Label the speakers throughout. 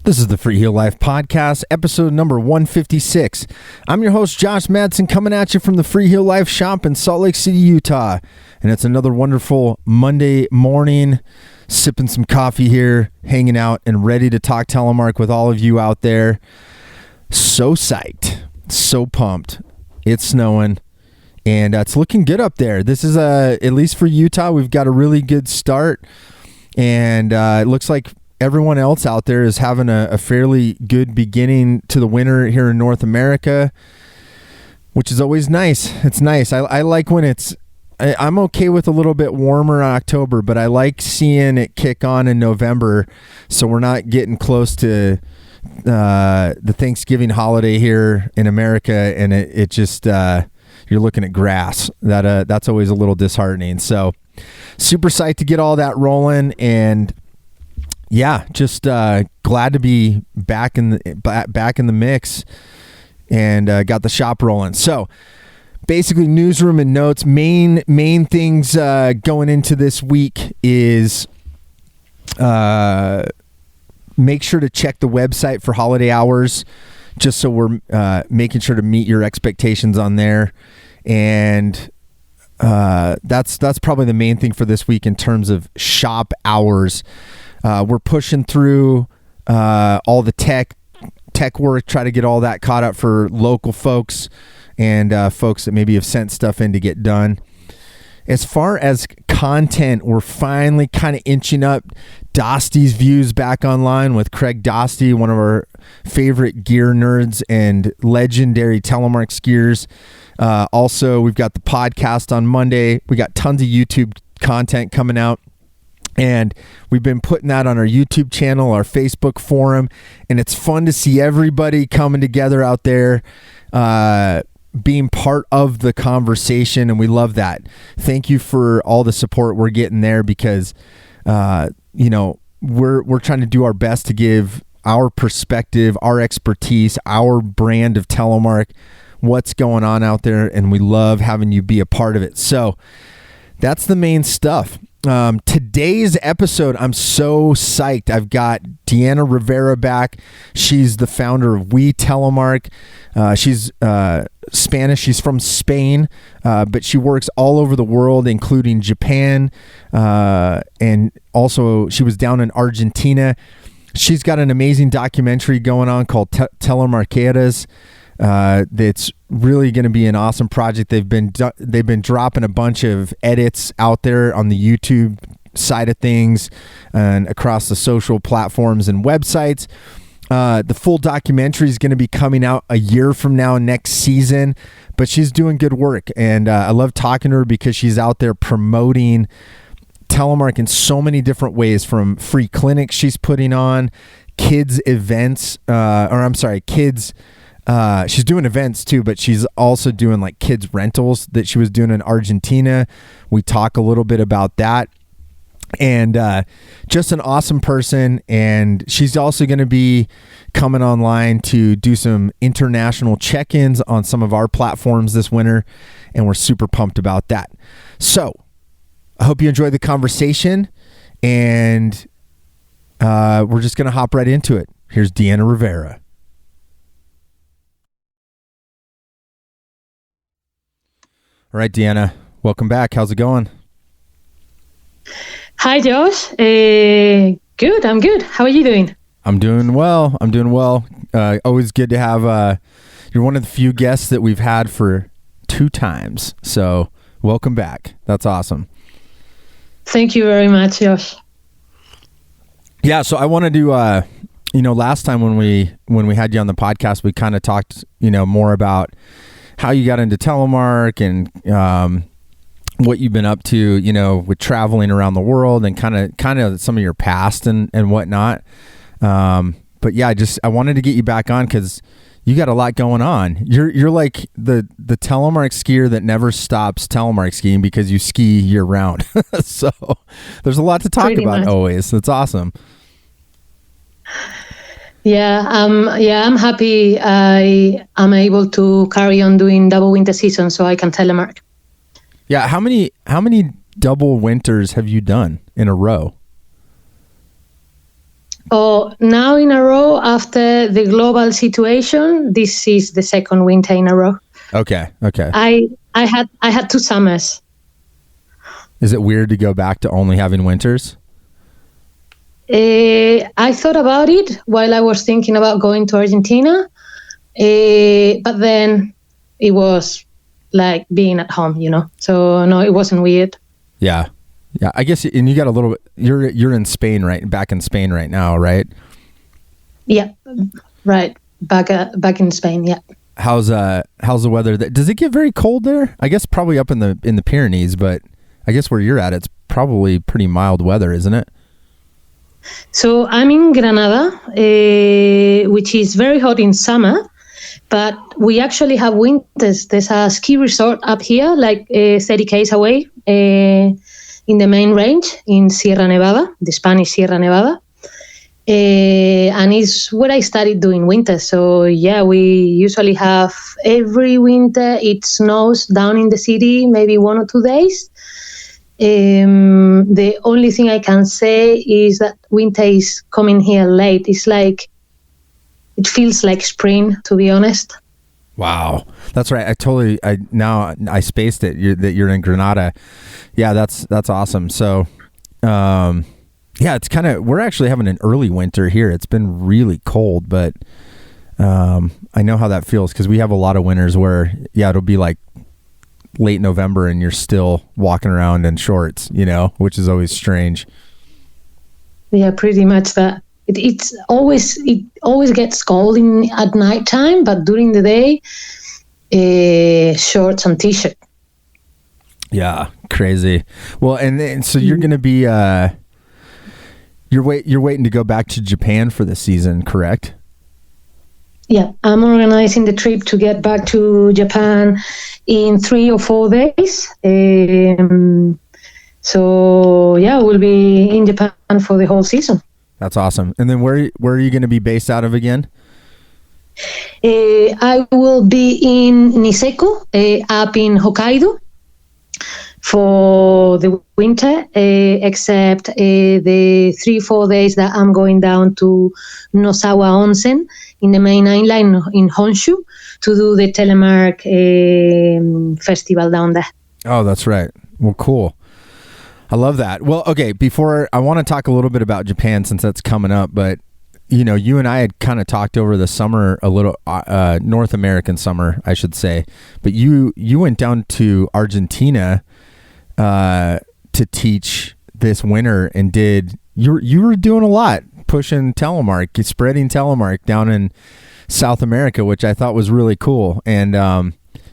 Speaker 1: This is the Freeheel Life Podcast, episode number 156. I'm your host, Josh Madsen, coming at you from the Freeheel Life shop in Salt Lake City, Utah. And it's another wonderful Monday morning, sipping some coffee here, hanging out, and ready to talk telemark with all of you out there. So psyched, so pumped. It's snowing, and it's looking good up there. This is, at least for Utah, we've got a really good start, and it looks like everyone else out there is having a fairly good beginning to the winter here in North America, which is always nice. It's nice. I like when I'm okay with a little bit warmer October, but I like seeing it kick on in November, so we're not getting close to the Thanksgiving holiday here in America, and it just you're looking at grass. That's always a little disheartening. So super psyched to get all that rolling, and yeah, just glad to be back in the mix, and got the shop rolling. So basically, newsroom and notes. Main things going into this week is make sure to check the website for holiday hours, just so we're making sure to meet your expectations on there. And that's probably the main thing for this week in terms of shop hours. We're pushing through all the tech work, try to get all that caught up for local folks and folks that maybe have sent stuff in to get done. As far as content, we're finally kind of inching up Dosty's views back online with Craig Dosty, one of our favorite gear nerds and legendary telemark skiers. Also, we've got the podcast on Monday. We got tons of YouTube content coming out. And we've been putting that on our YouTube channel, our Facebook forum, and it's fun to see everybody coming together out there, being part of the conversation, and we love that. Thank you for all the support we're getting there, because we're trying to do our best to give our perspective, our expertise, our brand of telemark, what's going on out there, and we love having you be a part of it. So that's the main stuff. Today's episode, I'm so psyched. I've got Deanna Rivera back. She's the founder of We Telemark. She's Spanish. She's from Spain, but she works all over the world, including Japan. And also she was down in Argentina. She's got an amazing documentary going on called Telemarkeras. That's really going to be an awesome project. They've been dropping a bunch of edits out there on the YouTube side of things and across the social platforms and websites. The full documentary is going to be coming out a year from now, next season, but she's doing good work, and I love talking to her because she's out there promoting telemark in so many different ways, from free clinics she's putting on, kids events, she's doing events too, but she's also doing like kids rentals that she was doing in Argentina. We talk a little bit about that, and just an awesome person. And she's also going to be coming online to do some international check-ins on some of our platforms this winter, and we're super pumped about that. So I hope you enjoyed the conversation, and we're just going to hop right into it. Here's Deanna Rivera. All right, Deanna, welcome back. How's it going?
Speaker 2: Hi, Josh. Good. I'm good. How are you doing?
Speaker 1: I'm doing well. Always good to have, you're one of the few guests that we've had for 2 times. So welcome back. That's awesome.
Speaker 2: Thank you very much, Josh.
Speaker 1: Yeah. So I wanted to, last time when we had you on the podcast, we kind of talked, more about how you got into telemark and what you've been up to, with traveling around the world, and kind of some of your past and whatnot. But yeah, I wanted to get you back on because you got a lot going on. You're like the telemark skier that never stops telemark skiing because you ski year round. So there's a lot to talk about much. Always. That's awesome.
Speaker 2: Yeah, I'm happy I am able to carry on doing double winter season so I can telemark.
Speaker 1: Yeah, how many double winters have you done in a row?
Speaker 2: Oh, now in a row, after the global situation, this is the second winter in a row.
Speaker 1: Okay.
Speaker 2: I had 2 summers.
Speaker 1: Is it weird to go back to only having winters?
Speaker 2: I thought about it while I was thinking about going to Argentina, but then it was like being at home, So no, it wasn't weird.
Speaker 1: Yeah. I guess, and you got a little bit. You're in Spain, right? Back in Spain right now, right?
Speaker 2: Yeah, right. Back in Spain. Yeah.
Speaker 1: How's the weather? Does it get very cold there? I guess probably up in the Pyrenees, but I guess where you're at, it's probably pretty mild weather, isn't it?
Speaker 2: So I'm in Granada, which is very hot in summer, but we actually have winters. There's a ski resort up here, like 30 km away, in the main range in Sierra Nevada, the Spanish Sierra Nevada. And it's where I started doing winter. So yeah, we usually have every winter it snows down in the city, maybe 1 or 2 days. The only thing I can say is that winter is coming here late. It's like, it feels like spring, to be honest.
Speaker 1: Wow, that's right. I spaced it. That you're in Granada. Yeah, that's awesome. So, yeah, it's we're actually having an early winter here. It's been really cold, but I know how that feels because we have a lot of winters where, yeah, it'll be like late November and you're still walking around in shorts, which is always strange.
Speaker 2: Yeah, pretty much that. It always gets cold at night time, but during the day, shorts and t-shirt.
Speaker 1: Yeah, crazy. Well, and so you're going to be you're waiting to go back to Japan for the season, correct?
Speaker 2: Yeah, I'm organizing the trip to get back to Japan in 3 or 4 days. So yeah, we'll be in Japan for the whole season.
Speaker 1: That's awesome. And then where are you going to be based out of again?
Speaker 2: I will be in Niseko, up in Hokkaido, for the winter, except the 3-4 days that I'm going down to Nosawa Onsen in the main island in Honshu to do the Telemark festival down there.
Speaker 1: Oh, that's right. Well, cool. I love that. Well, okay, before I want to talk a little bit about Japan since that's coming up, but you and I had kind of talked over the summer a little, North American summer, I should say, but you went down to Argentina to teach this winter and you were doing a lot, pushing Telemark, spreading Telemark down in South America, which I thought was really cool. And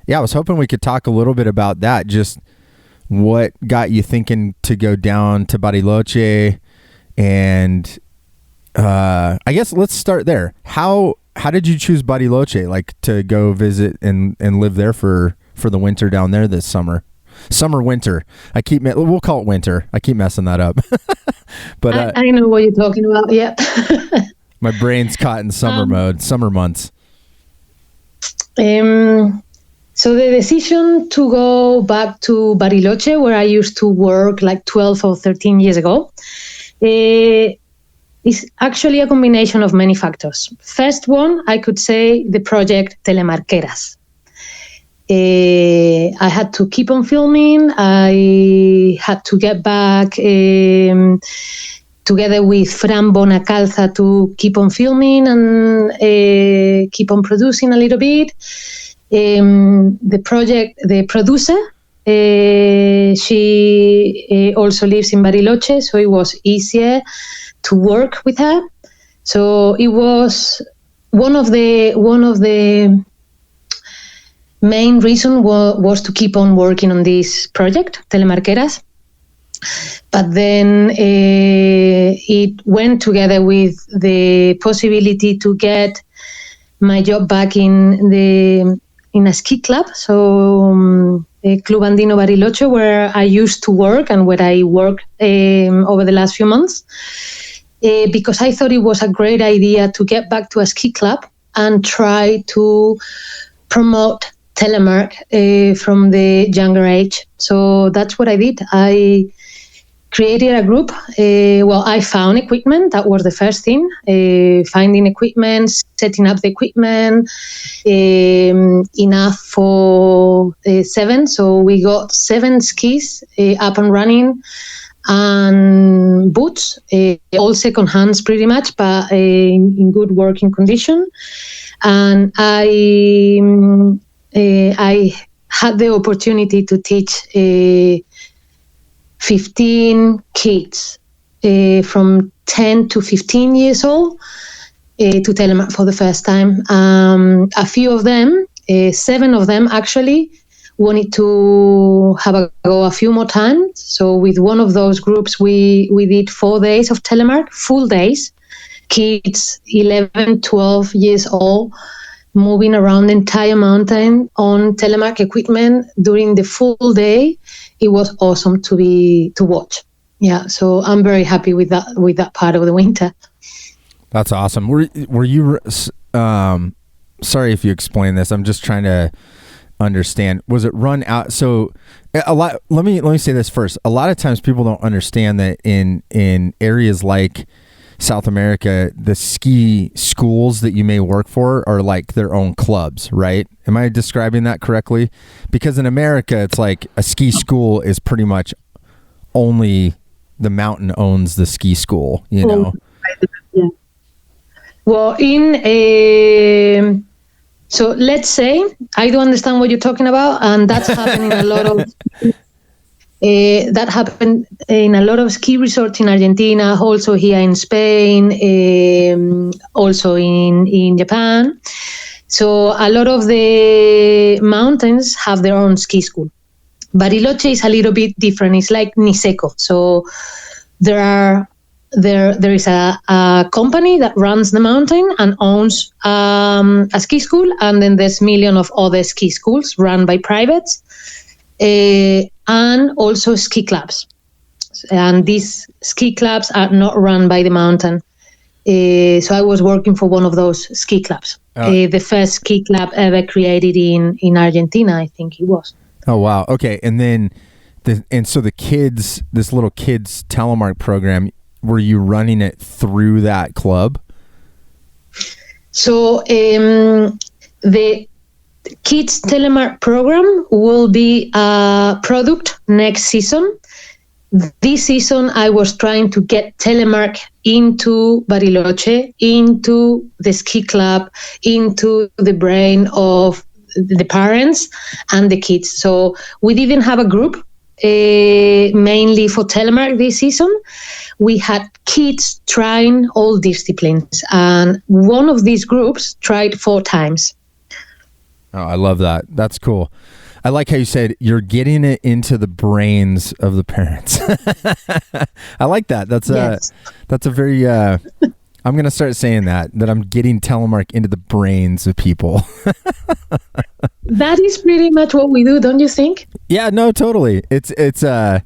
Speaker 1: yeah, I was hoping we could talk a little bit about that, just what got you thinking to go down to Bariloche, and I guess let's start there. How did you choose Bariloche, like to go visit and live there for the winter down there this summer? Winter. We'll call it winter. I keep messing that up. But
Speaker 2: I know what you're talking about. Yeah.
Speaker 1: My brain's caught in summer mode, summer months.
Speaker 2: So the decision to go back to Bariloche, where I used to work like 12 or 13 years ago, is actually a combination of many factors. First one, I could say the project Telemarkeras. I had to keep on filming. I had to get back together with Fran Bonacalza to keep on filming and keep on producing a little bit. The producer, she also lives in Bariloche, so it was easier to work with her. So it was one of the main reason was to keep on working on this project, Telemarkeras. But then it went together with the possibility to get my job back in a ski club, so Club Andino Bariloche, where I used to work and where I work over the last few months, because I thought it was a great idea to get back to a ski club and try to promote Telemark from the younger age. So that's what I did. I created a group. I found equipment. That was the first thing. Finding equipment, setting up the equipment, enough for 7. So we got 7 skis up and running, and boots, all second hands pretty much, but in good working condition. And I had the opportunity to teach 15 kids from 10 to 15 years old to telemark for the first time. A few of them, 7 of them actually, wanted to have a go a few more times. So with one of those groups, we did 4 days of telemark, full days, kids 11, 12 years old, moving around the entire mountain on telemark equipment during the full day. It was awesome to watch. Yeah, so I'm very happy with that part of the winter.
Speaker 1: That's awesome. Were you sorry if you explain this. I'm just trying to understand. Was it run out? So a lot. Let me say this first. A lot of times people don't understand that in areas like South America, the ski schools that you may work for are like their own clubs, right? Am I describing that correctly? Because in America, it's like a ski school is pretty much only the mountain owns the ski school, you know?
Speaker 2: Yeah. Well, so let's say I do understand what you're talking about, and that's happening a lot of. That happened in a lot of ski resorts in Argentina, also here in Spain, also in Japan. So a lot of the mountains have their own ski school. Bariloche is a little bit different. It's like Niseko. So there is a company that runs the mountain and owns a ski school, and then there's millions of other ski schools run by privates. And also ski clubs. And these ski clubs are not run by the mountain. So I was working for one of those ski clubs. The first ski club ever created in Argentina, I think it was.
Speaker 1: Oh, wow. Okay. And then, so the kids, this little kids telemark program, were you running it through that club?
Speaker 2: So the Kids Telemark program will be a product next season. This season, I was trying to get telemark into Bariloche, into the ski club, into the brain of the parents and the kids. So we didn't have a group mainly for telemark this season. We had kids trying all disciplines, and one of these groups tried 4 times.
Speaker 1: Oh, I love that. That's cool. I like how you said you're getting it into the brains of the parents. I like that. That's a very, I'm going to start saying that I'm getting telemark into the brains of people.
Speaker 2: That is pretty much what we do, don't you think?
Speaker 1: Yeah, no, totally. It's like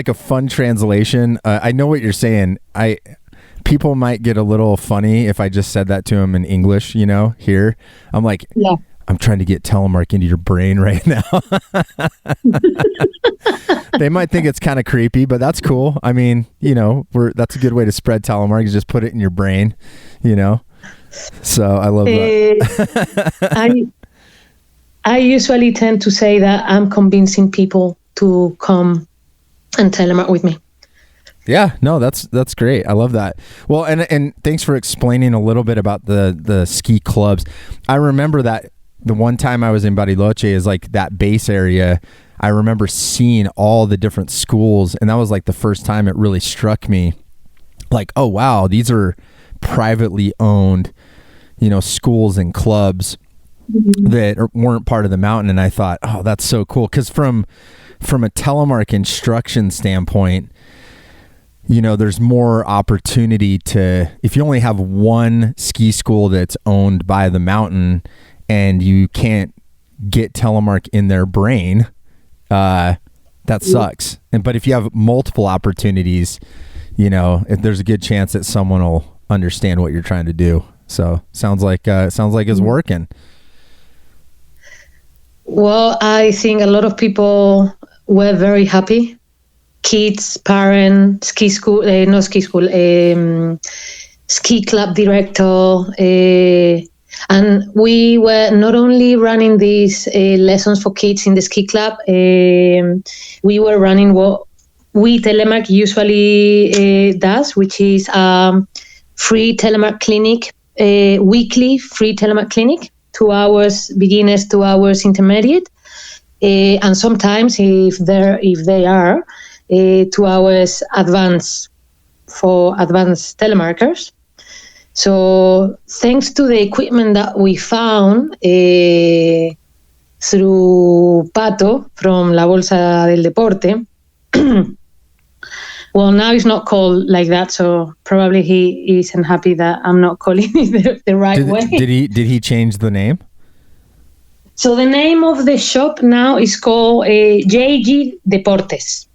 Speaker 1: a fun translation. I know what you're saying. People might get a little funny if I just said that to them in English, here. I'm like, yeah. I'm trying to get telemark into your brain right now. They might think it's kind of creepy, but that's cool. I mean, that's a good way to spread telemark, is just put it in your brain, So I love that.
Speaker 2: I usually tend to say that I'm convincing people to come and telemark with me.
Speaker 1: Yeah, no, that's great. I love that. Well, and thanks for explaining a little bit about the ski clubs. I remember that the one time I was in Bariloche is like that base area. I remember seeing all the different schools, and that was like the first time it really struck me. Like, oh wow, these are privately owned, schools and clubs that weren't part of the mountain. And I thought, oh, that's so cool. Because from a telemark instruction standpoint, there's more opportunity to, if you only have one ski school that's owned by the mountain and you can't get telemark in their brain, that sucks. But if you have multiple opportunities, there's a good chance that someone will understand what you're trying to do. So sounds like it's working.
Speaker 2: Well, I think a lot of people were very happy kids, parent, ski school, not ski school, ski club director. And we were not only running these lessons for kids in the ski club, we were running what We Telemark usually does, which is free telemark clinic, weekly free telemark clinic, 2 hours beginners, 2 hours intermediate, and sometimes if they are 2 hours advanced for advanced telemarkers. So thanks to the equipment that we found through Pato from La Bolsa del Deporte, well, now it's not called like that, so probably he isn't happy that I'm not calling it the right way.
Speaker 1: Did he change the name?
Speaker 2: So the name of the shop now is called JG Deportes.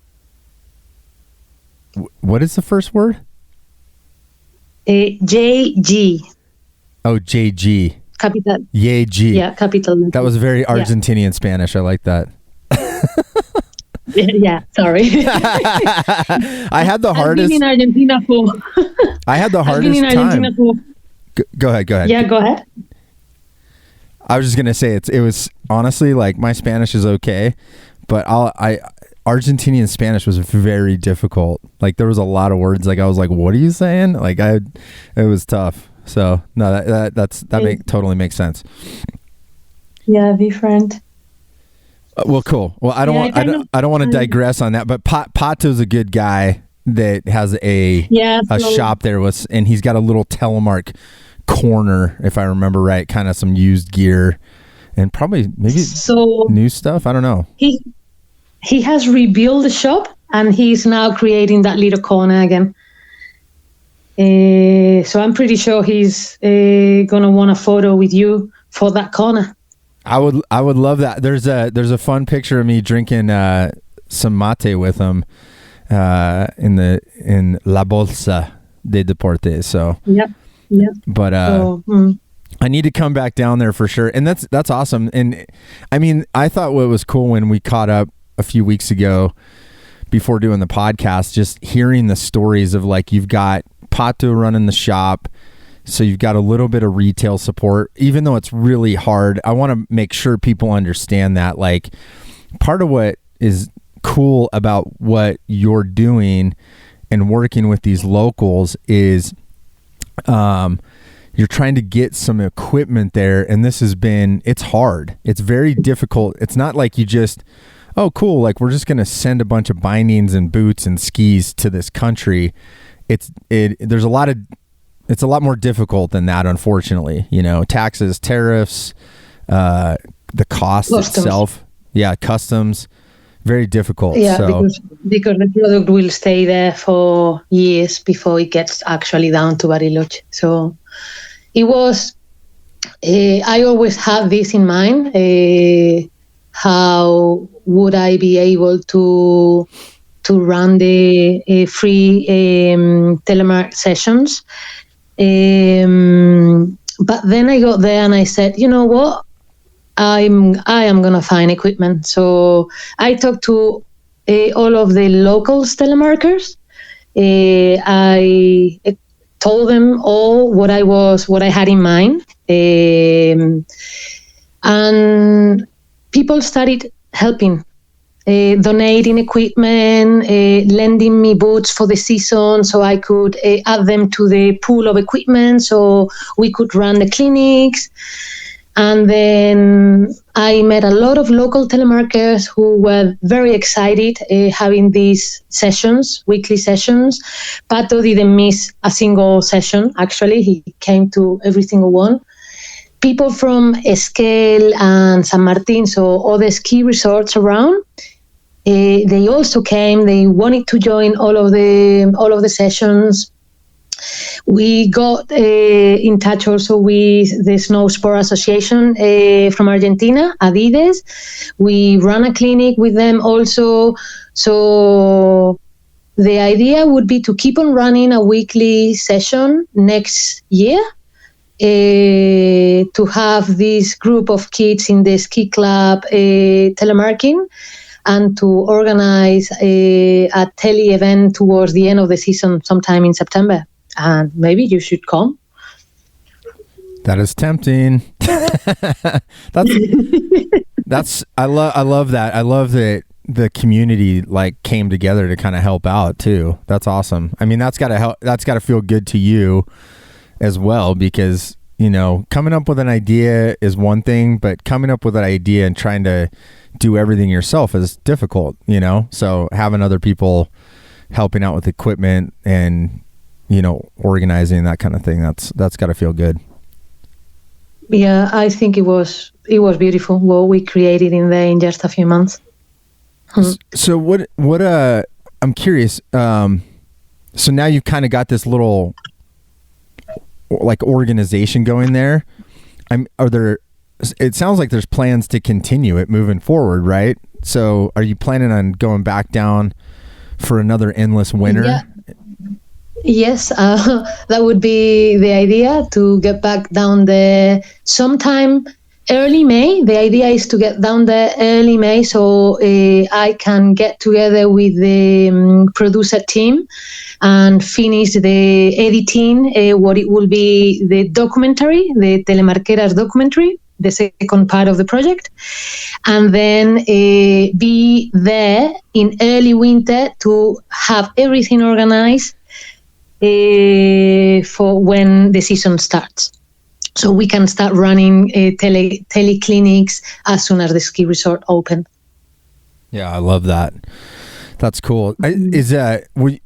Speaker 1: What is the first word?
Speaker 2: JG.
Speaker 1: Oh, JG.
Speaker 2: Capital.
Speaker 1: JG.
Speaker 2: Yeah, capital.
Speaker 1: That was very Argentinian Spanish. I like that.
Speaker 2: Yeah, sorry.
Speaker 1: I had the hardest.
Speaker 2: I've been in Argentina for.
Speaker 1: I had the hardest time. Go ahead.
Speaker 2: Yeah, go ahead.
Speaker 1: I was just gonna say it was honestly like my Spanish is okay, but Argentinian Spanish was very difficult. Like there was a lot of words like I was like, what are you saying? Like it was tough. So no, that totally makes sense.
Speaker 2: Yeah, different.
Speaker 1: Well, cool. Well, I don't want to digress on that, but Pato's a good guy that has a shop there and he's got a little telemark corner, if I remember right, kind of some used gear and probably maybe new stuff. I don't know. He has rebuilt the shop and he's now creating that little corner again. So I'm pretty sure he's gonna want a photo with you for that corner. I would love that. There's a fun picture of me drinking some mate with him in La Bolsa de Deportes. So yep. But I need to come back down there for sure. And that's awesome. And I mean, I thought what was cool when we caught up a few weeks ago before doing the podcast, just hearing the stories of like you've got Pato running the shop. So you've got a little bit of retail support, even though it's really hard. I want to make sure people understand that like part of what is cool about what you're doing and working with these locals is you're trying to get some equipment there. And it's hard. It's very difficult. It's not like you just, oh, cool. Like we're just going to send a bunch of bindings and boots and skis to this country. It's a lot more difficult than that, unfortunately. You know, taxes, tariffs, the cost itself. Yeah, customs, very difficult. Yeah, so. because the product will stay there for years before it gets actually down to Bariloche. So it was, I always had this in mind. How would I be able to run the free telemark sessions? But then I got there and I said, you know what, I am gonna find equipment. So I talked to all of the local telemarkers. I told them all what I had in mind, and people started helping. Donating equipment, lending me boots for the season so I could add them to the pool of equipment so we could run the clinics. And then I met a lot of local telemarketers who were very excited having these sessions, weekly sessions. Pato didn't miss a single session, actually. He came to every single one. People from Esquel and San Martin, so other ski resorts around, they also came. They wanted to join all of the sessions. We got in touch also with the Snow Sport Association from Argentina, Adidas. We ran a clinic with them also. So the idea would be to keep on running a weekly session next year. To have this group of kids in the ski club telemarking,
Speaker 2: and to organize a tele event towards the end of the season sometime in September. And maybe you should come.
Speaker 1: That is tempting. that's I love that. I love that the community like came together to kind of help out too. That's awesome. I mean, that's got to help. That's got to feel good to you as well, because, you know, coming up with an idea is one thing, but coming up with an idea and trying to do everything yourself is difficult, you know? So having other people helping out with equipment and, you know, organizing that kind of thing, that's got to feel good.
Speaker 2: Yeah, I think it was beautiful what we created in just a few months.
Speaker 1: So what I'm curious, so now you've kind of got this little like organization going there. It sounds like there's plans to continue it moving forward, right? So are you planning on going back down for another endless winter?
Speaker 2: Yeah. Yes, that would be the idea, to get back down there sometime early May. The idea is to get down there early May, so I can get together with the producer team and finish the editing, what it will be the documentary, the Telemarkeras documentary, the second part of the project, and then be there in early winter to have everything organized for when the season starts. So we can start running teleclinics as soon as the ski resort open.
Speaker 1: Yeah, I love that. That's cool. I want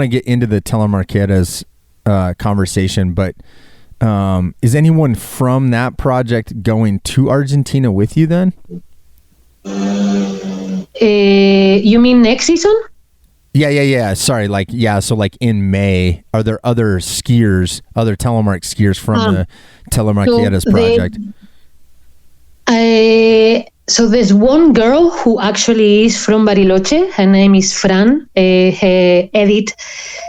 Speaker 1: to get into the Telemarketas conversation, but is anyone from that project going to Argentina with you then?
Speaker 2: You mean next season?
Speaker 1: Yeah. Sorry. So like in May, are there other Telemark skiers from the Telemarketas project?
Speaker 2: So there's one girl who actually is from Bariloche. Her name is Fran. Her edit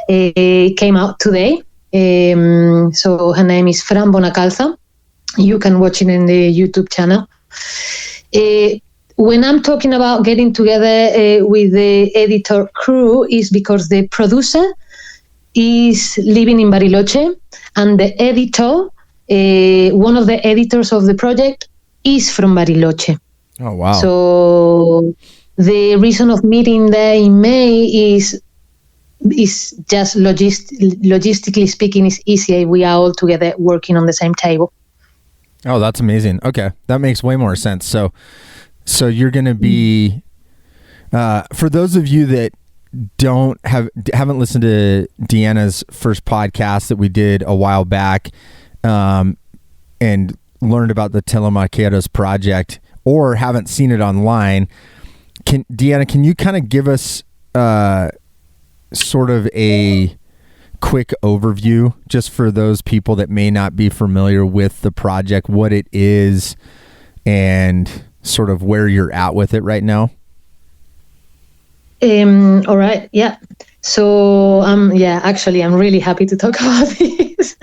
Speaker 2: came out today. So her name is Fran Bonacalza. You can watch it in the YouTube channel. When I'm talking about getting together with the editor crew, is because the producer is living in Bariloche, and the editor, one of the editors of the project, is from Bariloche.
Speaker 1: Oh, wow.
Speaker 2: So the reason of meeting there in May is just logistically speaking, is easier. We are all together working on the same table.
Speaker 1: Oh, that's amazing. Okay. That makes way more sense. So you're going to be, for those of you that haven't listened to Deanna's first podcast that we did a while back, and learned about the Telemarketas project, or haven't seen it online, Deanna, can you kind of give us sort of a quick overview, just for those people that may not be familiar with the project, what it is and sort of where you're at with it right now?
Speaker 2: All right. Yeah. So actually I'm really happy to talk about this.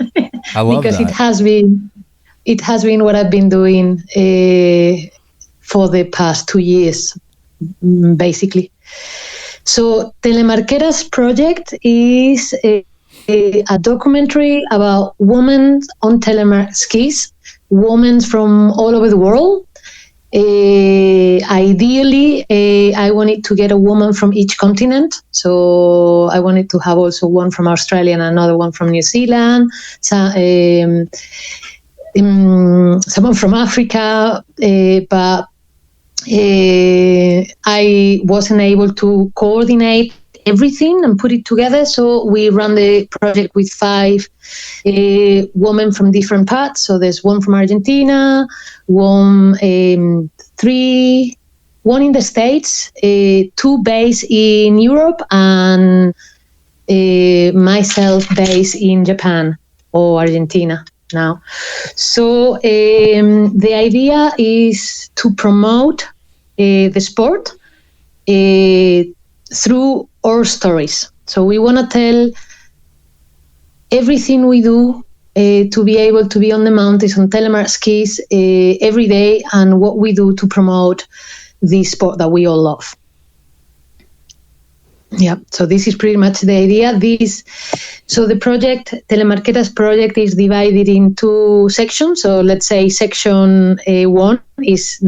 Speaker 1: I love
Speaker 2: because
Speaker 1: that.
Speaker 2: it has been what I've been doing for the past 2 years, basically. So Telemarkeras project is a documentary about women on telemark skis, women from all over the world. Ideally, I wanted to get a woman from each continent. So I wanted to have also one from Australia and another one from New Zealand, someone from Africa, but I wasn't able to coordinate everything and put it together. So we run the project with 5 women from different parts. So there's one from Argentina, one in the States, 2 based in Europe, and myself based in Japan or Argentina now. So the idea is to promote the sport through our stories. So we want to tell everything we do to be able to be on the mountains on Telemark skis every day, and what we do to promote this sport that we all love. Yeah, so this is pretty much the idea. So the project, Telemarketas project, is divided in two sections. So let's say section 1 is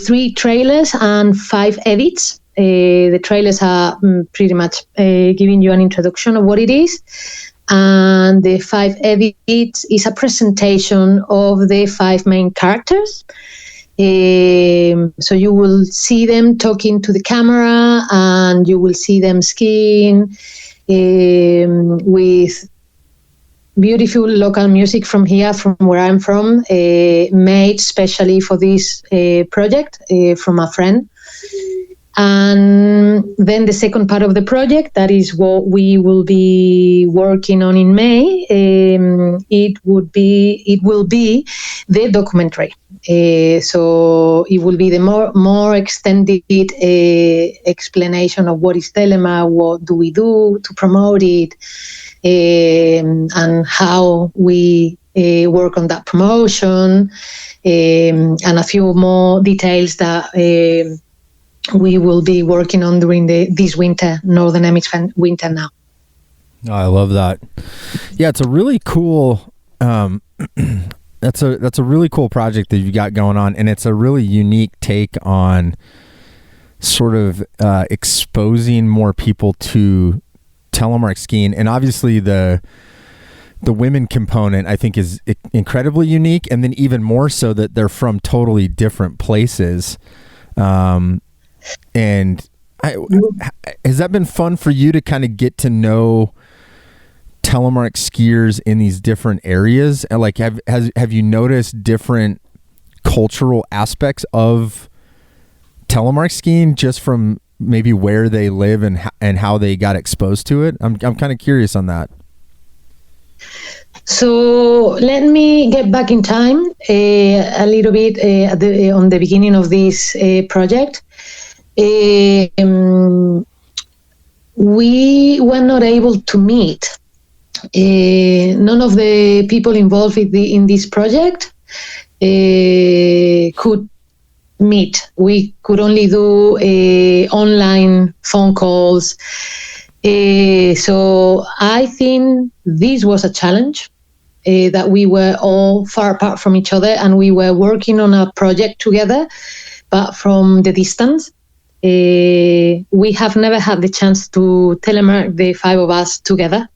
Speaker 2: 3 trailers and 5 edits. The trailers are pretty much giving you an introduction of what it is. And the 5 edits is a presentation of the 5 main characters. So you will see them talking to the camera, and you will see them skiing with beautiful local music from here, from where I'm from, made specially for this project from a friend. And then the second part of the project, that is what we will be working on in May. It will be the documentary. So it will be the more extended explanation of what is Telemark, what do we do to promote it, and how we work on that promotion, and a few more details that we will be working on during this winter, Northern Hemisphere winter now.
Speaker 1: Oh, I love that. Yeah, it's a really cool. That's a really cool project that you got going on, and it's a really unique take on sort of exposing more people to telemark skiing. And obviously the women component, I think, is incredibly unique, and then even more so that they're from totally different places. And has that been fun for you to kind of get to know telemark skiers in these different areas? And like, have you noticed different cultural aspects of telemark skiing just from maybe where they live and how they got exposed to it? I'm kind of curious on that.
Speaker 2: So let me get back in time a little bit on the beginning of this project. We were not able to meet. None of the people involved in this project could meet. We could only do online phone calls. So I think this was a challenge, that we were all far apart from each other, and we were working on a project together, but from the distance. We have never had the chance to telemark, the 5 of us together.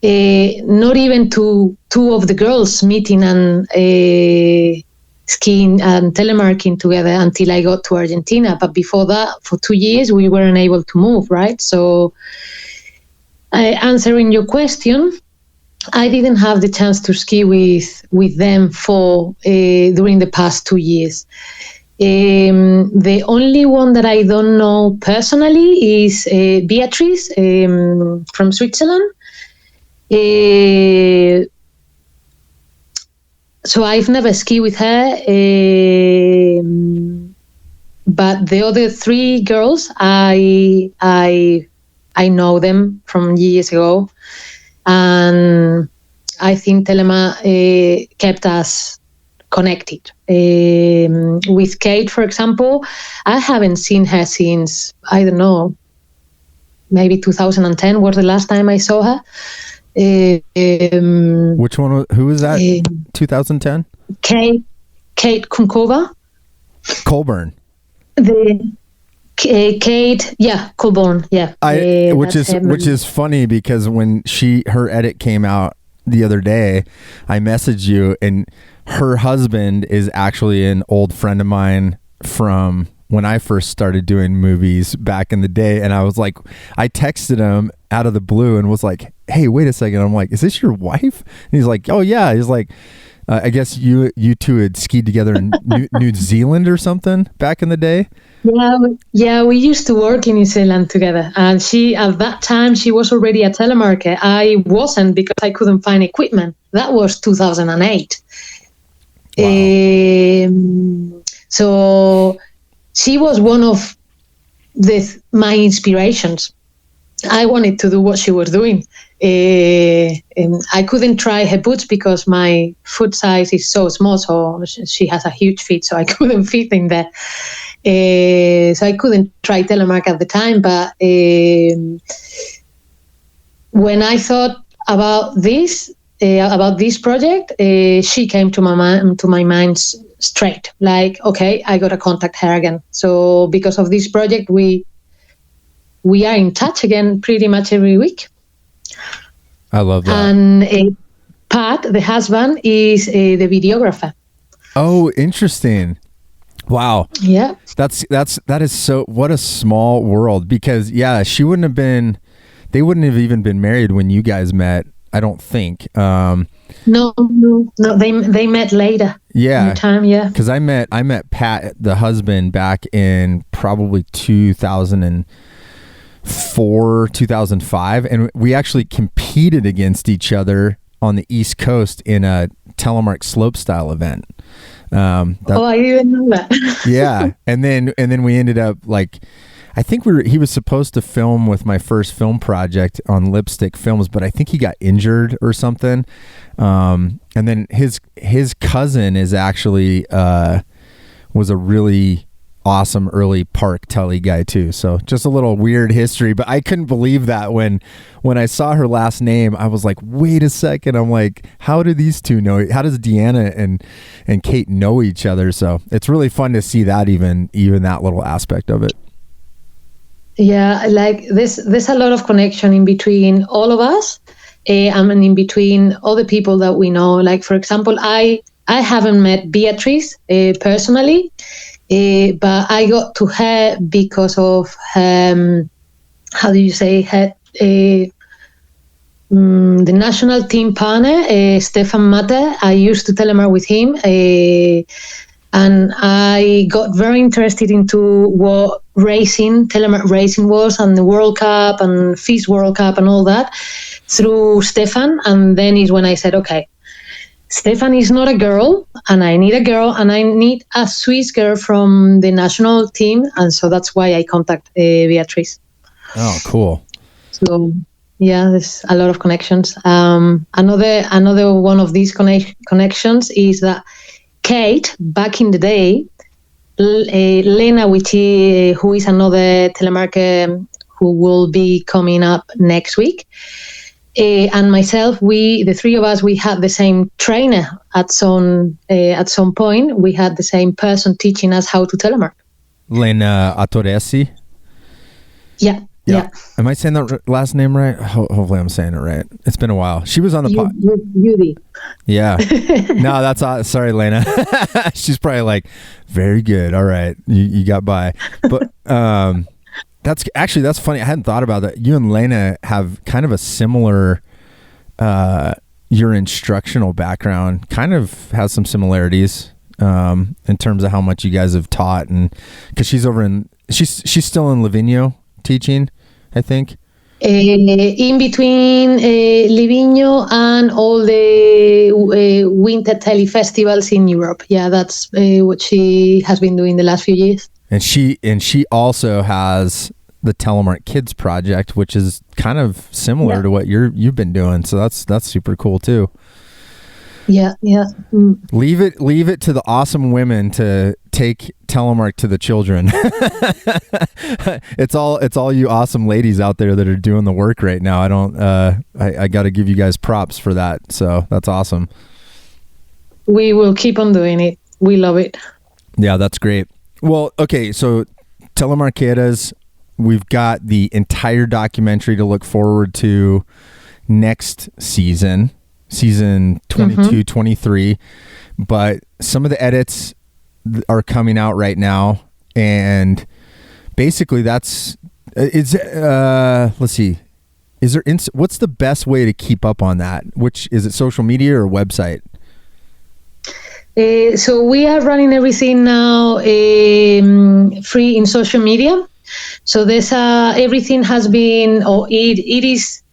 Speaker 2: Not even two of the girls meeting and skiing and telemarking together until I got to Argentina. But before that, for 2 years, we weren't able to move, right? So answering your question, I didn't have the chance to ski with them during the past 2 years. The only one that I don't know personally is Beatrice from Switzerland. So I've never skied with her, but the other 3 girls, I know them from years ago, and I think Telemark kept us connected. With Kate, for example, I haven't seen her since, I don't know, maybe 2010 was the last time I saw her.
Speaker 1: Which one? Who was that? 2010?
Speaker 2: Kate Kunkova.
Speaker 1: Colburn.
Speaker 2: Kate, yeah, Colburn, yeah.
Speaker 1: Which is funny because when her edit came out the other day, I messaged you, and her husband is actually an old friend of mine from when I first started doing movies back in the day. And I was like, I texted him out of the blue and was like, hey, wait a second. I'm like, is this your wife? And he's like, oh yeah. He's like, I guess you two had skied together in New Zealand or something back in the day.
Speaker 2: Yeah, we used to work in New Zealand together. And at that time, she was already a telemarketer. I wasn't, because I couldn't find equipment. That was 2008. Wow. So she was one of my inspirations. I wanted to do what she was doing. I couldn't try her boots because my foot size is so small. So she has a huge feet, so I couldn't fit in there. So I couldn't try telemark at the time. But when I thought about this project, she came to my mind straight. Like, okay, I gotta contact her again. So because of this project, we are in touch again pretty much every week.
Speaker 1: I love that.
Speaker 2: And Pat, the husband, is the videographer.
Speaker 1: Oh, interesting. Wow.
Speaker 2: Yeah.
Speaker 1: That is so, what a small world, because they wouldn't have even been married when you guys met, I don't think.
Speaker 2: No, they met later.
Speaker 1: Yeah.
Speaker 2: Time, yeah.
Speaker 1: Because I met Pat, the husband, back in probably 2004, 2005, and we actually competed against each other on the East Coast in a Telemark slopestyle event.
Speaker 2: I didn't know that.
Speaker 1: Yeah, and then we ended up, like, I think he was supposed to film with my first film project on Lipstick Films, but I think he got injured or something. And then his cousin is actually was a really awesome early park telly guy too. So just a little weird history, but I couldn't believe that when I saw her last name, I was like, wait a second. I'm like, how do these two know? How does Deanna and Kate know each other? So it's really fun to see that even that little aspect of it.
Speaker 2: Yeah, like there's a lot of connection in between all of us, and in between all the people that we know. Like, for example, I haven't met Beatrice personally, but I got to her because of how do you say her? The national team partner, Stefan Matter. I used to telemark with him, and I got very interested into what telemark racing was, and the World Cup and FIS World Cup and all that through Stefan. And then is when I said, okay, Stefan is not a girl, and I need a girl, and I need a Swiss girl from the national team. And so that's why I contact Beatrice.
Speaker 1: Oh, cool.
Speaker 2: So yeah, there's a lot of connections. Another one of these connections is that Kate, back in the day, Lena, who is another telemarker who will be coming up next week, and myself, the three of us, we had the same trainer at some point. We had the same person teaching us how to telemark.
Speaker 1: Lena Atoresi?
Speaker 2: Yeah.
Speaker 1: Am I saying that last name right? Hopefully I'm saying it right. It's been a while. She was on the pod.
Speaker 2: Judy.
Speaker 1: Yeah. No, that's sorry, Lena. She's probably like, very good. All right. You got by. But that's funny. I hadn't thought about that. You and Lena have kind of a similar, your instructional background kind of has some similarities in terms of how much you guys have taught. And because she's still in Livigno teaching, I think.
Speaker 2: In between Livigno and all the winter tele festivals in Europe. Yeah, that's what she has been doing the last few years.
Speaker 1: And she also has the Telemark Kids project, which is kind of similar to what you've been doing. So that's super cool too.
Speaker 2: Yeah. Mm.
Speaker 1: Leave it to the awesome women to take Telemark to the children. It's all you awesome ladies out there that are doing the work right now. I got to give you guys props for that. So that's awesome.
Speaker 2: We will keep on doing it. We love it.
Speaker 1: Yeah, that's great. Well, okay. So Telemarketas, we've got the entire documentary to look forward to next season 22, 23, but some of the edits are coming out right now, and basically let's see, what's the best way to keep up on that? Which is it, social media or website?
Speaker 2: So we are running everything now free in social media. So there's everything has been, or it is.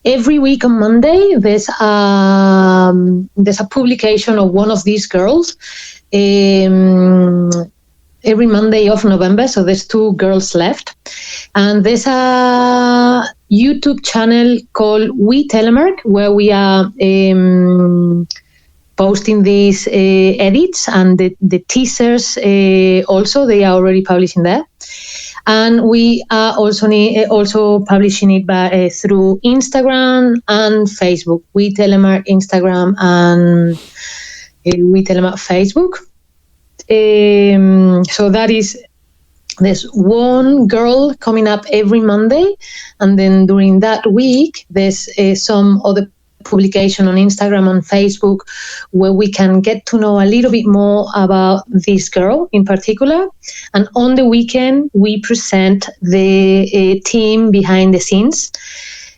Speaker 2: Every week on Monday, there's a publication of one of these girls. Every Monday of November, so there's 2 girls left, and there's a YouTube channel called We Telemark, where we are posting these edits and the teasers. Also, they are already publishing there. And we are also publishing it through Instagram and Facebook. We Telemark Instagram and We Telemark Facebook. So that is, there's one girl coming up every Monday, and then during that week there's some other publication on Instagram and Facebook where we can get to know a little bit more about this girl in particular. And on the weekend we present the team behind the scenes.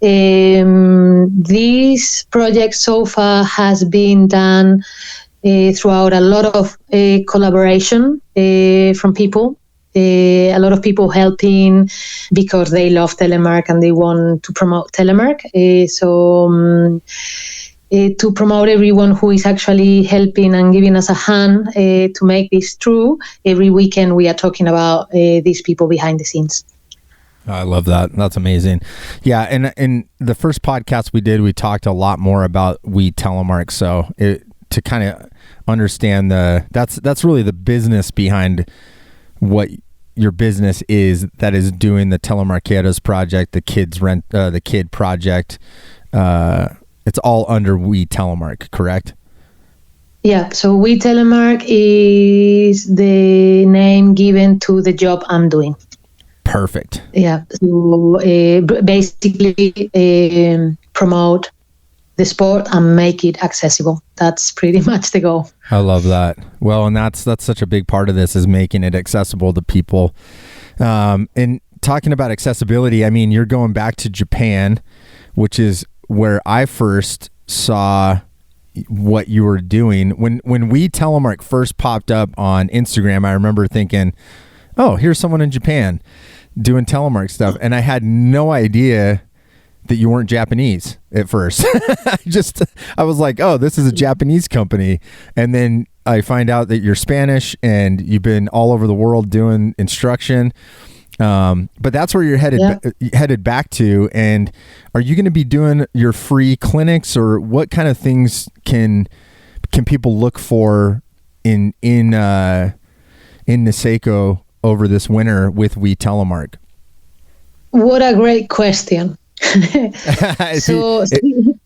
Speaker 2: This project so far has been done throughout a lot of collaboration from people. A lot of people helping because they love Telemark and they want to promote Telemark. To promote everyone who is actually helping and giving us a hand to make this true, every weekend we are talking about these people behind the scenes.
Speaker 1: I love that. That's amazing. Yeah, and in the first podcast we did, we talked a lot more about We Telemark. So to kind of understand that's really the business behind what your business is, that is doing the Telemarketas project, the kid project. It's all under We Telemark, correct?
Speaker 2: Yeah. So We Telemark is the name given to the job I'm doing.
Speaker 1: Perfect.
Speaker 2: Yeah. So basically promote the sport and make it accessible. That's pretty much the goal.
Speaker 1: I love that. Well, and that's such a big part of this, is making it accessible to people. And talking about accessibility, I mean, you're going back to Japan, which is where I first saw what you were doing. When We Telemark first popped up on Instagram, I remember thinking, oh, here's someone in Japan doing telemark stuff. And I had no idea that you weren't Japanese at first. I was like, oh, this is a Japanese company. And then I find out that you're Spanish and you've been all over the world doing instruction. But that's where you're headed back to. And are you going to be doing your free clinics, or what kind of things can people look for in Niseko over this winter with We Telemark?
Speaker 2: What a great question.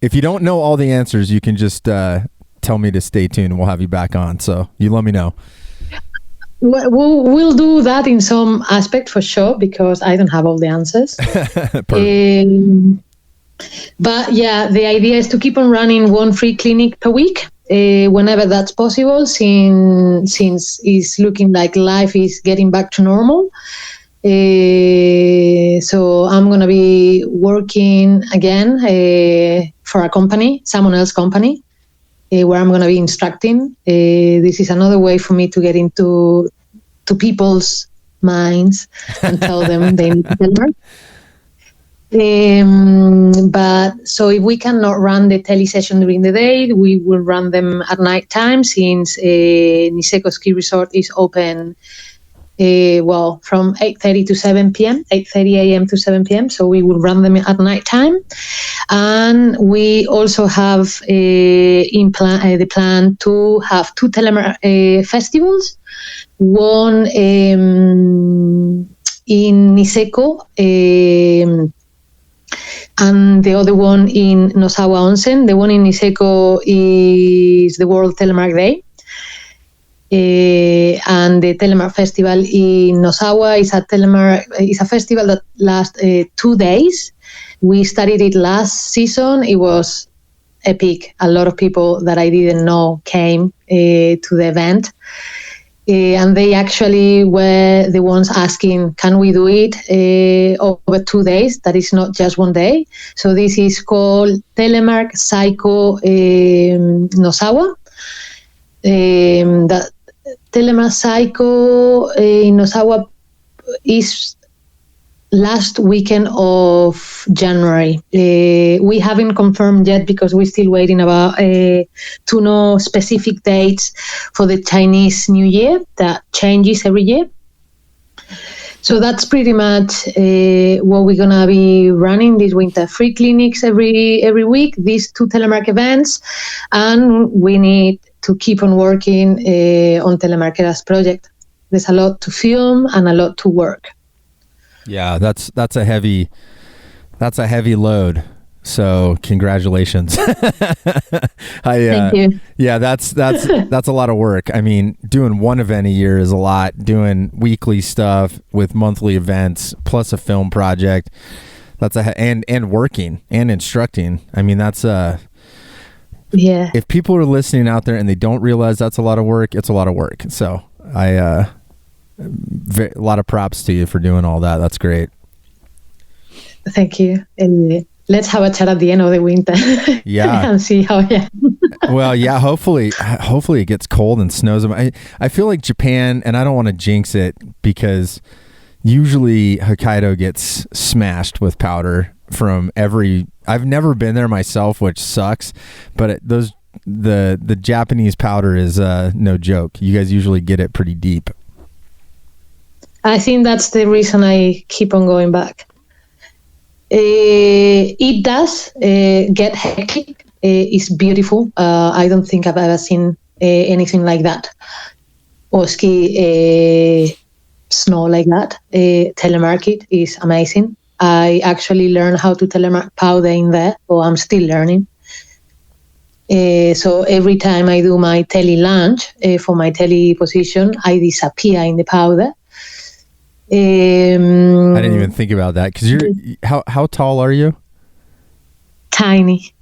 Speaker 1: If you don't know all the answers, you can just tell me to stay tuned and we'll have you back on. So you let me know.
Speaker 2: We'll do that in some aspect for sure, because I don't have all the answers. But yeah, the idea is to keep on running one free clinic per week whenever that's possible, since it's looking like life is getting back to normal. So I'm going to be working again for a company, someone else's company, where I'm going to be instructing. This is another way for me to get into people's minds and tell them they need to Telemark. But so if we cannot run the tele session during the day, we will run them at night time, since Niseko Ski Resort is open from 8:30 to 7 p.m., 8:30 a.m. to 7 p.m. So we will run them at night time. And we also have the plan to have two Telemark festivals, one in Niseko and the other one in Nosawa Onsen. The one in Niseko is the World Telemark Day. And the Telemark Festival in Nosawa is a festival that lasts 2 days. We started it last season. It was epic. A lot of people that I didn't know came to the event. And they actually were the ones asking, can we do it over 2 days? That is not just 1 day. So this is called Telemark Psycho Nosawa. That Telemark Psycho in Nosawa is last weekend of January. We haven't confirmed yet because we're still waiting to know specific dates for the Chinese New Year that changes every year. So that's pretty much what we're gonna be running this winter. 3 clinics every week. These 2 telemark events, and we need to keep on working on Telemarkeras project. There's a lot to film and a lot to work.
Speaker 1: Yeah, that's a heavy load. So congratulations.
Speaker 2: Thank you.
Speaker 1: Yeah, that's a lot of work. I mean, doing one event a year is a lot. Doing weekly stuff with monthly events plus a film project, and working and instructing. I mean, that's
Speaker 2: yeah.
Speaker 1: If people are listening out there and they don't realize that's a lot of work, it's a lot of work. So a lot of props to you for doing all that. That's great.
Speaker 2: Thank you. Let's have a chat at the end of the winter.
Speaker 1: Yeah.
Speaker 2: And see how, yeah.
Speaker 1: Well, yeah, hopefully it gets cold and snows. I feel like Japan, and I don't want to jinx it because usually Hokkaido gets smashed with powder from I've never been there myself, which sucks, but the Japanese powder is no joke. You guys usually get it pretty deep.
Speaker 2: I think that's the reason I keep on going back. It does get hectic. It's beautiful. I don't think I've ever seen anything like that. Or ski snow like that. Telemarket is amazing. I actually learned how to telemark powder in there, or I'm still learning. So every time I do my tele lunge for my tele position, I disappear in the powder.
Speaker 1: I didn't even think about that because how tall are you?
Speaker 2: Tiny.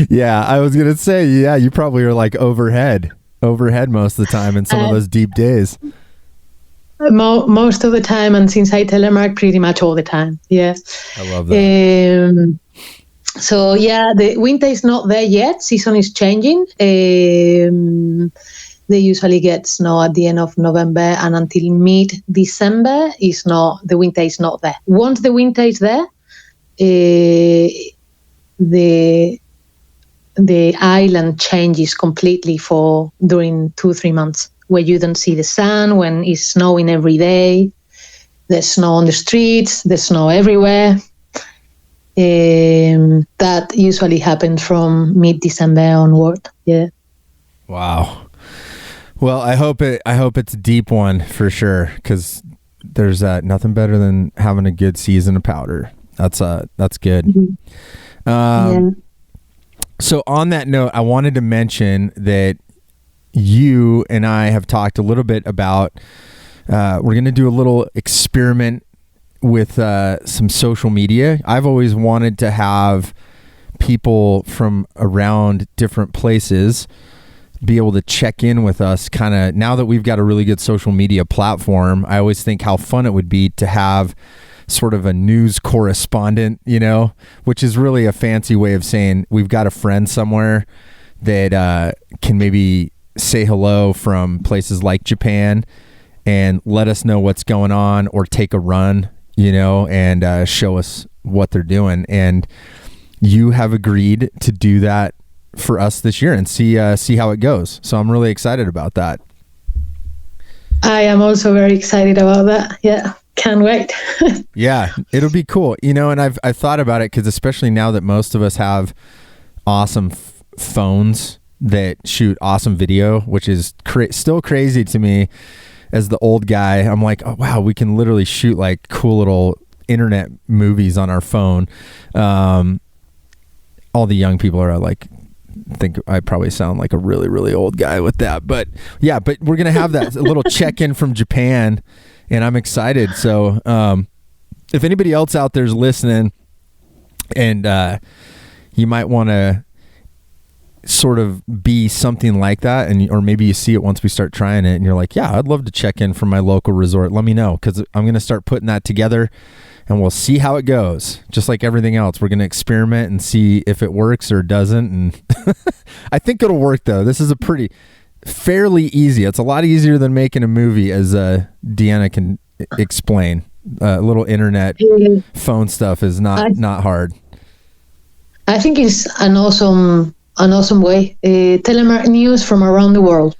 Speaker 1: Yeah, I was gonna say, yeah, you probably are like overhead most of the time in some of those deep days.
Speaker 2: Most of the time, and since I telemark pretty much all the time. Yeah,
Speaker 1: I love that.
Speaker 2: So yeah, the winter is not there yet. Season is changing. They usually get snow at the end of November, and until mid-December the winter is not there. Once the winter is there, the island changes completely for during 2-3 months, where you don't see the sun, when it's snowing every day. There's snow on the streets, there's snow everywhere. That usually happens from mid-December onward. Yeah.
Speaker 1: Wow. Well, I hope it's a deep one for sure, because there's nothing better than having a good season of powder. That's good.
Speaker 2: Mm-hmm. Yeah.
Speaker 1: So on that note, I wanted to mention that you and I have talked a little bit about we're going to do a little experiment with some social media. I've always wanted to have people from around different places be able to check in with us, kind of now that we've got a really good social media platform. I always think how fun it would be to have sort of a news correspondent, which is really a fancy way of saying we've got a friend somewhere that can maybe say hello from places like Japan and let us know what's going on, or take a run, and show us what they're doing. And you have agreed to do that for us this year and see how it goes. So I'm really excited about that.
Speaker 2: I am also very excited about that. Yeah. Can't wait.
Speaker 1: Yeah, it'll be cool. And I've thought about it because especially now that most of us have awesome phones that shoot awesome video, which is still crazy to me as the old guy. I'm like, oh, wow, we can literally shoot like cool little internet movies on our phone. All the young people are like, think I probably sound like a really, really old guy with that. But yeah, but we're going to have that a little check-in from Japan, and I'm excited. So if anybody else out there is listening and you might want to sort of be something like that, or maybe you see it once we start trying it and you're like, yeah, I'd love to check in from my local resort, let me know, because I'm going to start putting that together and we'll see how it goes. Just like everything else, we're going to experiment and see if it works or doesn't. And I think it'll work though. This is fairly easy. It's a lot easier than making a movie, as Deanna can explain. Little internet phone stuff is not hard.
Speaker 2: I think it's an awesome way. Telemark news from around the world.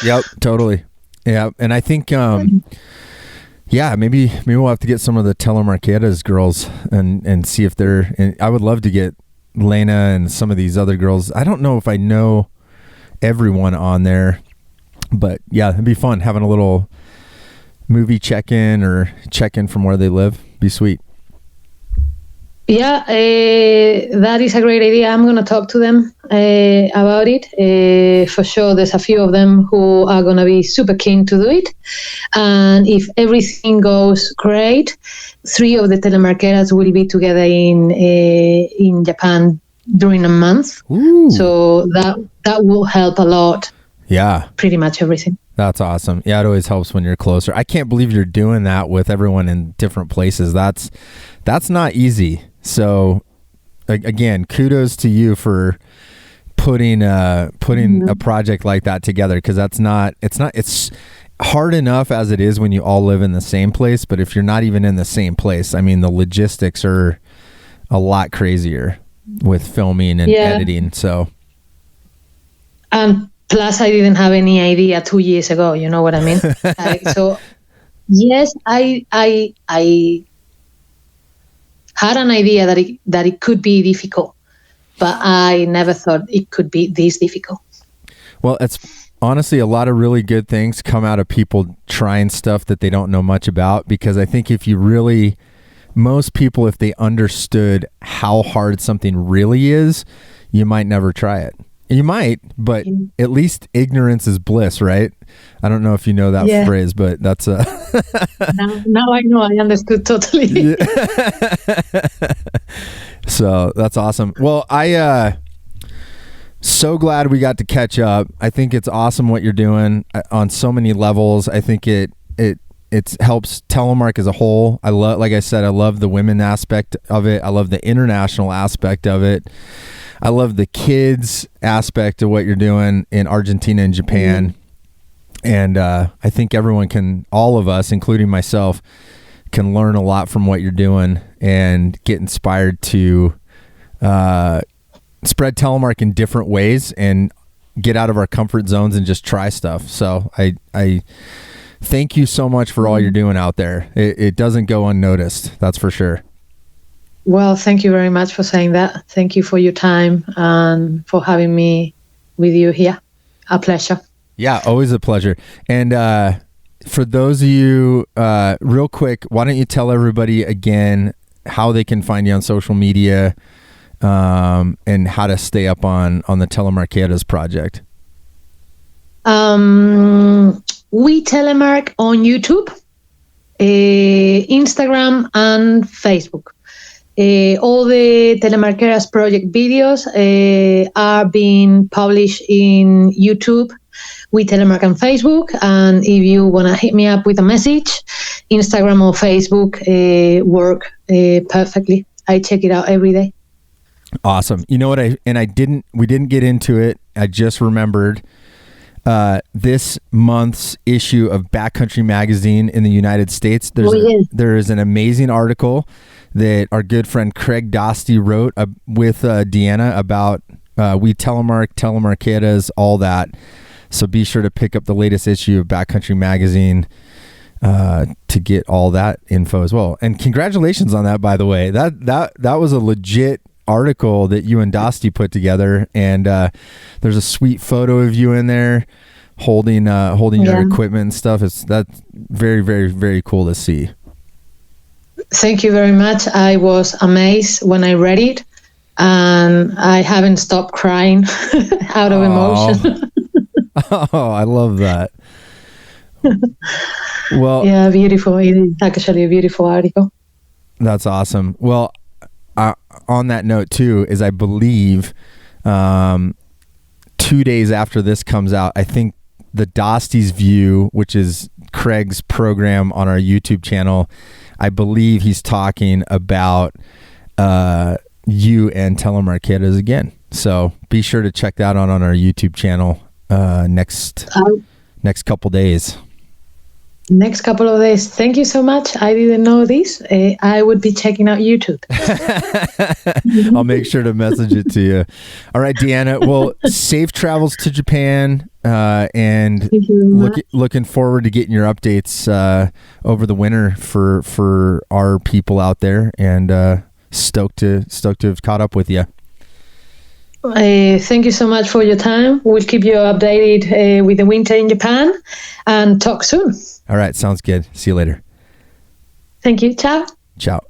Speaker 1: Yep, totally. Yeah, and I think maybe we'll have to get some of the Telemarketas girls and see if they're. And I would love to get Lena and some of these other girls. I don't know if I know everyone on there, but yeah, it'd be fun having a little movie check-in or check-in from where they live. Be sweet.
Speaker 2: Yeah, that is a great idea. I'm going to talk to them about it. For sure, there's a few of them who are going to be super keen to do it. And if everything goes great, 3 of the Telemarkeras will be together in Japan during a month.
Speaker 1: Ooh.
Speaker 2: So that will help a lot.
Speaker 1: Yeah.
Speaker 2: Pretty much everything.
Speaker 1: That's awesome. Yeah, it always helps when you're closer. I can't believe you're doing that with everyone in different places. That's not easy. So again, kudos to you for putting a project like that together, because it's hard enough as it is when you all live in the same place, but if you're not even in the same place, I mean, the logistics are a lot crazier with filming and editing. So
Speaker 2: plus I didn't have any idea 2 years ago, you know what I mean? So yes, I had an idea that it could be difficult, but I never thought it could be this difficult.
Speaker 1: Well, it's honestly a lot of really good things come out of people trying stuff that they don't know much about, because I think most people, if they understood how hard something really is, you might never try it. You might, but at least ignorance is bliss, right? I don't know if you know that phrase, but that's a...
Speaker 2: now I know. I understood totally.
Speaker 1: So that's awesome. Well, so glad we got to catch up. I think it's awesome what you're doing on so many levels. I think it helps Telemark as a whole. Like I said, I love the women aspect of it. I love the international aspect of it. I love the kids aspect of what you're doing in Argentina and Japan. And I think all of us, including myself, can learn a lot from what you're doing and get inspired to spread Telemark in different ways and get out of our comfort zones and just try stuff. So I thank you so much for all you're doing out there. It doesn't go unnoticed. That's for sure.
Speaker 2: Well, thank you very much for saying that. Thank you for your time and for having me with you here. A pleasure.
Speaker 1: Yeah, always a pleasure. And for those of you, real quick, why don't you tell everybody again how they can find you on social media and how to stay up on the Telemarketas project?
Speaker 2: We Telemark on YouTube, Instagram, and Facebook. All the Telemarkeras project videos are being published in YouTube, We Telemark, and Facebook. And if you want to hit me up with a message, Instagram or Facebook work perfectly. I check it out every day.
Speaker 1: Awesome. You know what? We didn't get into it. I just remembered this month's issue of Backcountry Magazine in the United States. There is an amazing article that our good friend Craig Dostie wrote with Deanna about We Telemark, Telemarketas, all that. So be sure to pick up the latest issue of Backcountry Magazine to get all that info as well. And congratulations on that, by the way. That was a legit article that you and Dostie put together, and there's a sweet photo of you in there holding your equipment and stuff. That's very, very, very cool to see.
Speaker 2: Thank you very much. I was amazed when I read it, and I haven't stopped crying out of emotion.
Speaker 1: Oh, I love that. Well,
Speaker 2: yeah, beautiful. It is actually a beautiful article.
Speaker 1: That's awesome. Well, on that note too, is I believe 2 days after this comes out, I think the Dostie's View, which is Craig's program on our YouTube channel, I believe he's talking about you and Telemarketas again. So be sure to check that out on our YouTube channel next couple days.
Speaker 2: next couple of days. Thank you so much. I didn't know this. I would be checking out YouTube.
Speaker 1: I'll make sure to message it to you. All right, Deanna. Well, safe travels to Japan, and looking forward to getting your updates over the winter for our people out there, and stoked to have caught up with you.
Speaker 2: Thank you so much for your time. We'll keep you updated with the winter in Japan, and talk soon.
Speaker 1: All right, sounds good. See you later.
Speaker 2: Thank you. Ciao.
Speaker 1: Ciao.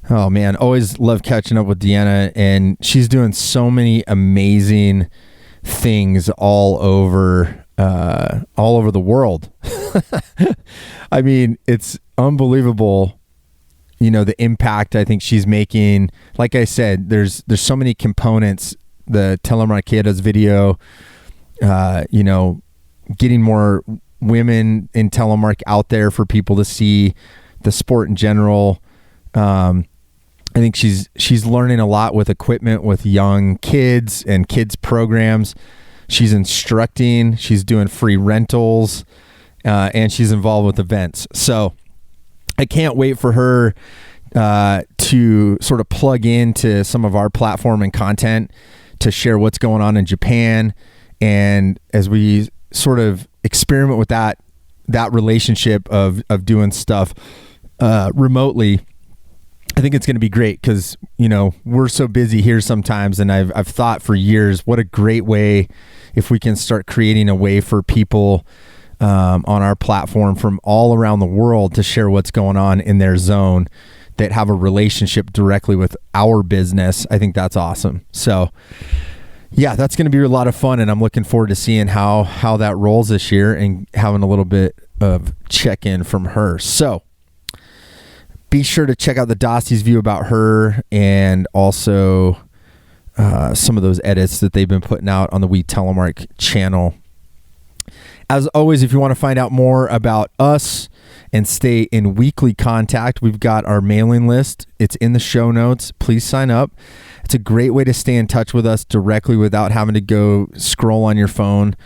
Speaker 1: Oh man, always love catching up with Deanna, and she's doing so many amazing things all over the world. I mean, it's unbelievable, the impact I think she's making. Like I said, there's so many components. The Telemarketas video, getting more women in telemark out there for people to see, the sport in general. I think she's learning a lot with equipment with young kids and kids programs. She's instructing, she's doing free rentals, and she's involved with events. So I can't wait for her to sort of plug into some of our platform and content to share what's going on in Japan. And as we sort of experiment with that relationship of doing stuff remotely, I think it's going to be great because, we're so busy here sometimes. And I've thought for years, what a great way if we can start creating a way for people on our platform from all around the world to share what's going on in their zone that have a relationship directly with our business. I think that's awesome. So yeah, that's going to be a lot of fun. And I'm looking forward to seeing how that rolls this year and having a little bit of check-in from her. So be sure to check out the Dossie's view about her, and also some of those edits that they've been putting out on the We Telemark channel. As always, if you want to find out more about us and stay in weekly contact, we've got our mailing list. It's in the show notes. Please sign up. It's a great way to stay in touch with us directly without having to go scroll on your phone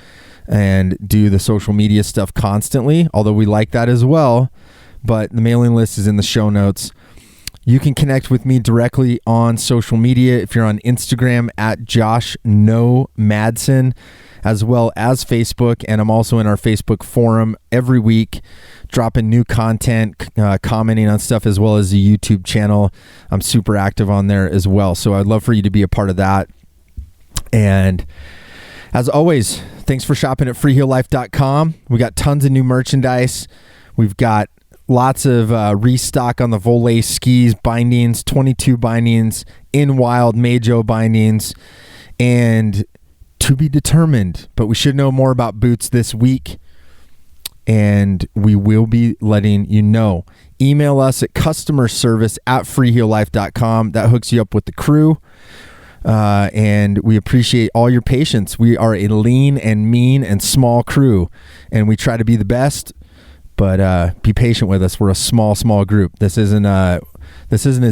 Speaker 1: and do the social media stuff constantly, although we like that as well. But the mailing list is in the show notes. You can connect with me directly on social media if you're on Instagram at Josh No Madsen, as well as Facebook. And I'm also in our Facebook forum every week, dropping new content, commenting on stuff, as well as the YouTube channel. I'm super active on there as well. So I'd love for you to be a part of that. And as always, thanks for shopping at freeheellife.com. We got tons of new merchandise. We've got lots of restock on the Volet skis bindings, 22 bindings, in wild Majo bindings, and to be determined. But we should know more about boots this week, and we will be letting you know. Email us at customerservice@freeheellife.com. That hooks you up with the crew, and we appreciate all your patience. We are a lean and mean and small crew, and we try to be the best. But be patient with us. We're a small group. This isn't as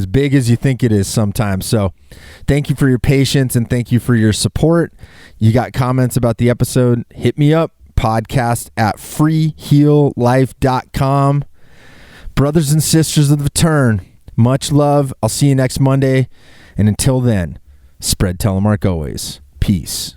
Speaker 1: big as you think it is sometimes. So thank you for your patience, and thank you for your support. You got comments about the episode, hit me up, podcast@freeheellife.com. Brothers and sisters of the turn, much love. I'll see you next Monday. And until then, spread telemark always. Peace.